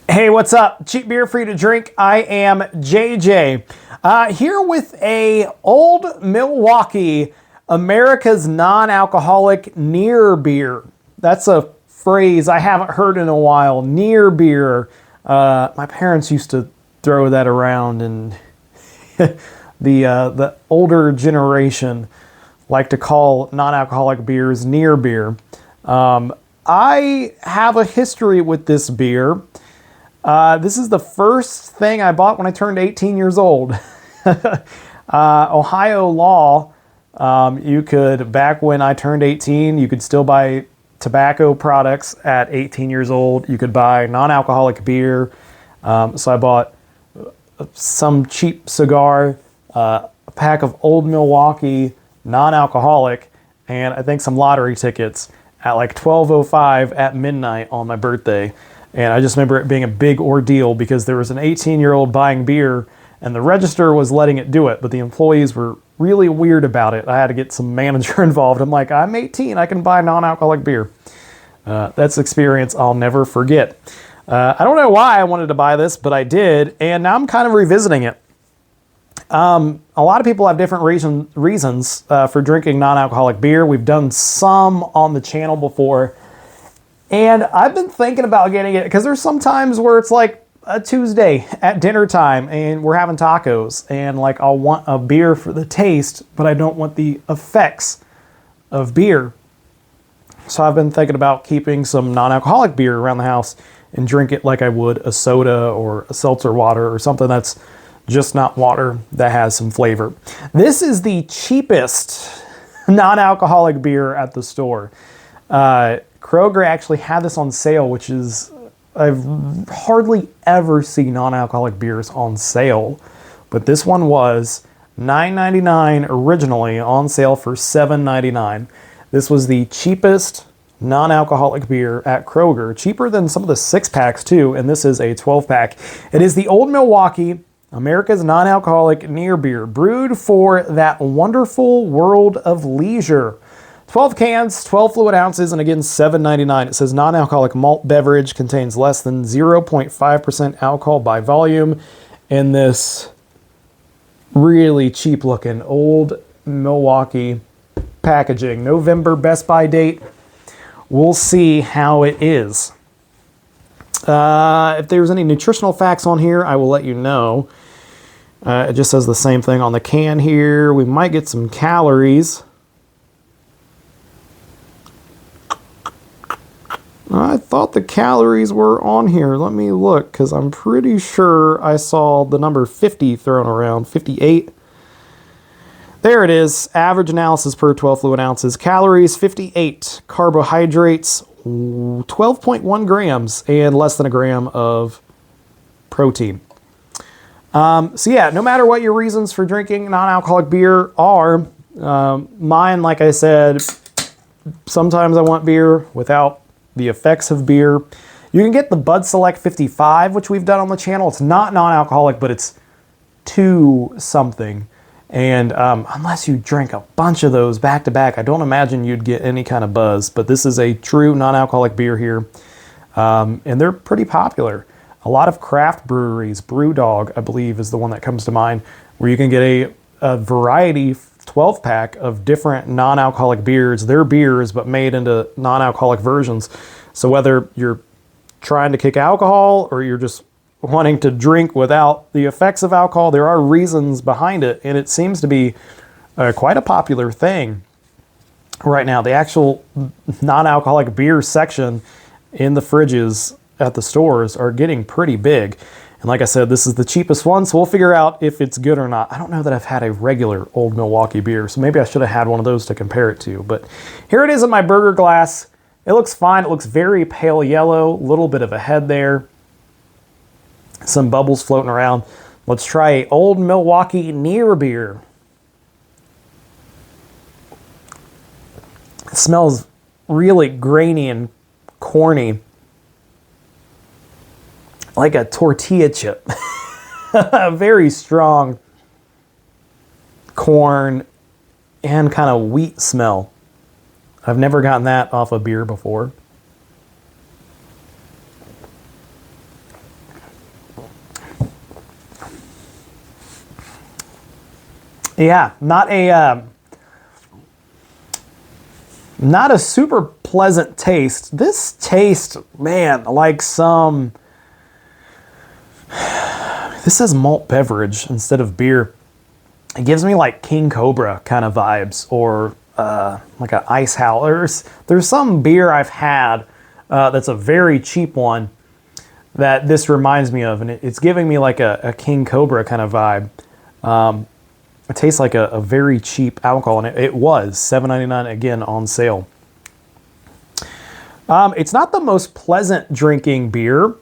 Hey, what's up? Cheap beer for you to drink. I am JJ. Here with a old Milwaukee, America's non-alcoholic near beer. That's a phrase I haven't heard in a while. Near beer. My parents used to throw that around, and the older generation like to call non-alcoholic beers near beer. I have a history with this beer. This is the first thing I bought when I turned 18 years old. Ohio law, back when I turned 18, you could still buy tobacco products at 18 years old. You could buy non-alcoholic beer. So I bought some cheap cigar, a pack of Old Milwaukee non-alcoholic, and I think some lottery tickets at like 12:05 at midnight on my birthday. And I just remember it being a big ordeal because there was an 18-year-old buying beer and the register was letting it do it, but the employees were really weird about it. I had to get some manager involved. I'm like, I'm 18, I can buy non-alcoholic beer. That's an experience I'll never forget. I don't know why I wanted to buy this, but I did, and now I'm kind of revisiting it. A lot of people have different reasons for drinking non-alcoholic beer. We've done some on the channel before. And I've been thinking about getting it because there's some times where it's like a Tuesday at dinner time and we're having tacos and like I'll want a beer for the taste, but I don't want the effects of beer. So I've been thinking about keeping some non-alcoholic beer around the house and drink it like I would a soda or a seltzer water or something that's just not water that has some flavor. This is the cheapest non-alcoholic beer at the store. Kroger actually had this on sale, which is, I've hardly ever seen non-alcoholic beers on sale, but this one was $9.99 originally, on sale for $7.99. This was the cheapest non-alcoholic beer at Kroger, cheaper than some of the 6-packs too, and this is a 12-pack. It is the Old Milwaukee, America's non-alcoholic near beer, brewed for that wonderful world of leisure. 12 cans, 12 fluid ounces, and again, $7.99. It says non-alcoholic malt beverage, contains less than 0.5% alcohol by volume. In this really cheap looking Old Milwaukee packaging. November Best Buy date. We'll see how it is. If there's any nutritional facts on here, I will let you know. It just says the same thing on the can here. We might get some calories. I thought the calories were on here. Let me look, because I'm pretty sure I saw the number 50 thrown around. 58. There it is. Average analysis per 12 fluid ounces. Calories, 58. Carbohydrates, 12.1 grams, and less than a gram of protein. So yeah, no matter what your reasons for drinking non-alcoholic beer are, mine, like I said, sometimes I want beer without the effects of beer. You can get the Bud Select 55, which we've done on the channel. It's not non-alcoholic, but it's 2 something. And unless you drink a bunch of those back to back, I don't imagine you'd get any kind of buzz. But this is a true non-alcoholic beer here. And they're pretty popular. A lot of craft breweries, Brewdog, I believe, is the one that comes to mind, where you can get a variety 12-pack of different non-alcoholic beers. They're beers, but made into non-alcoholic versions. So whether you're trying to kick alcohol or you're just wanting to drink without the effects of alcohol, there are reasons behind it, and it seems to be quite a popular thing right now. The actual non-alcoholic beer section in the fridges at the stores are getting pretty big. And like I said, this is the cheapest one, so we'll figure out if it's good or not. I don't know that I've had a regular Old Milwaukee beer, so maybe I should have had one of those to compare it to. But here it is in my burger glass. It looks fine. It looks very pale yellow, a little bit of a head there. Some bubbles floating around. Let's try a Old Milwaukee near beer. It smells really grainy and corny, like a tortilla chip. A very strong corn and kind of wheat smell. I've never gotten that off a beer before. Yeah, not a super pleasant taste. This tastes, man, like some... This says malt beverage instead of beer. It gives me like King Cobra kind of vibes, or like an Ice House. There's some beer I've had that's a very cheap one that this reminds me of, and it's giving me like a King Cobra kind of vibe. It tastes like a very cheap alcohol, and it was $7.99 again on sale. It's not the most pleasant drinking beer.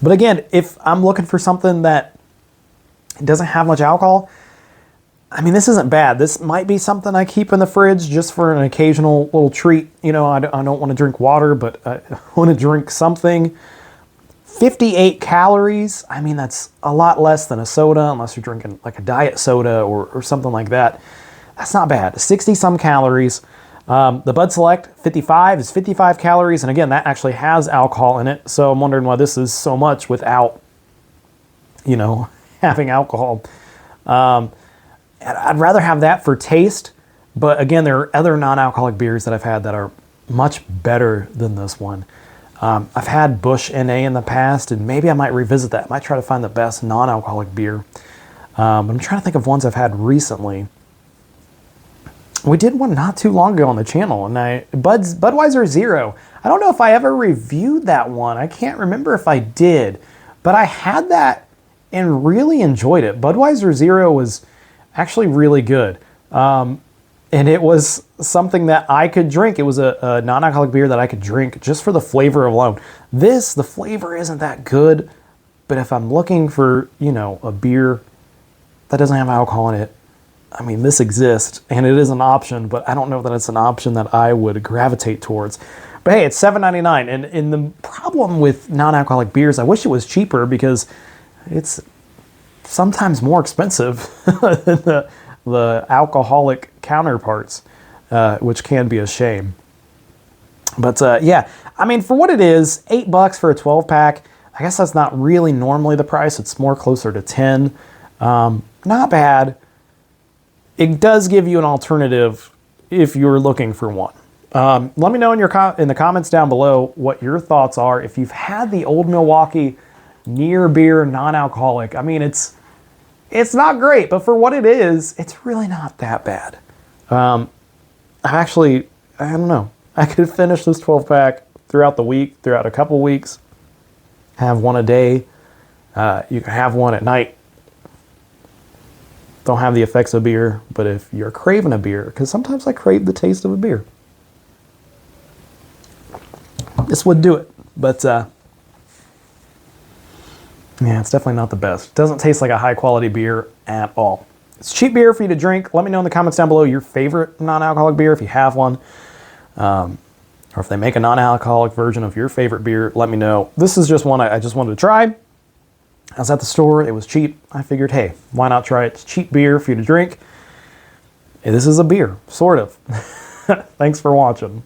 But again, if I'm looking for something that doesn't have much alcohol, I mean, this isn't bad. This might be something I keep in the fridge just for an occasional little treat. You know, I don't want to drink water, but I want to drink something. 58 calories. I mean, that's a lot less than a soda, unless you're drinking like a diet soda or something like that. That's not bad. 60 some calories. The Bud Select 55 is 55 calories. And again, that actually has alcohol in it. So I'm wondering why this is so much without, you know, having alcohol. I'd rather have that for taste. But again, there are other non-alcoholic beers that I've had that are much better than this one. I've had Busch NA in the past, and maybe I might revisit that. I might try to find the best non-alcoholic beer. But I'm trying to think of ones I've had recently. We did one not too long ago on the channel, and Budweiser Zero. I don't know if I ever reviewed that one. I can't remember if I did, but I had that and really enjoyed it. Budweiser Zero was actually really good. And it was something that I could drink. It was a non-alcoholic beer that I could drink just for the flavor alone. The flavor isn't that good, but if I'm looking for, you know, a beer that doesn't have alcohol in it, I mean, this exists, and it is an option, but I don't know that it's an option that I would gravitate towards. But hey, it's $7.99, and the problem with non-alcoholic beers, I wish it was cheaper, because it's sometimes more expensive than the alcoholic counterparts, which can be a shame. But yeah, I mean, for what it is, $8 for a 12-pack, I guess that's not really normally the price. It's more closer to 10. Not bad. It does give you an alternative if you're looking for one. Let me know in the comments down below what your thoughts are. If you've had the Old Milwaukee near beer non-alcoholic, I mean, it's not great, but for what it is, it's really not that bad. I don't know. I could finish this 12-pack throughout the week, throughout a couple weeks, have one a day. You can have one at night. Don't have the effects of beer, but if you're craving a beer, because sometimes I crave the taste of a beer, this would do it. But yeah, it's definitely not the best. It doesn't taste like a high quality beer at all. It's cheap beer for you to drink. Let me know in the comments down below your favorite non-alcoholic beer if you have one, or if they make a non-alcoholic version of your favorite beer. Let me know. This is just one I just wanted to try. I was at the store, it was cheap. I figured, hey, why not try it? It's cheap beer for you to drink. This is a beer, sort of. Thanks for watching.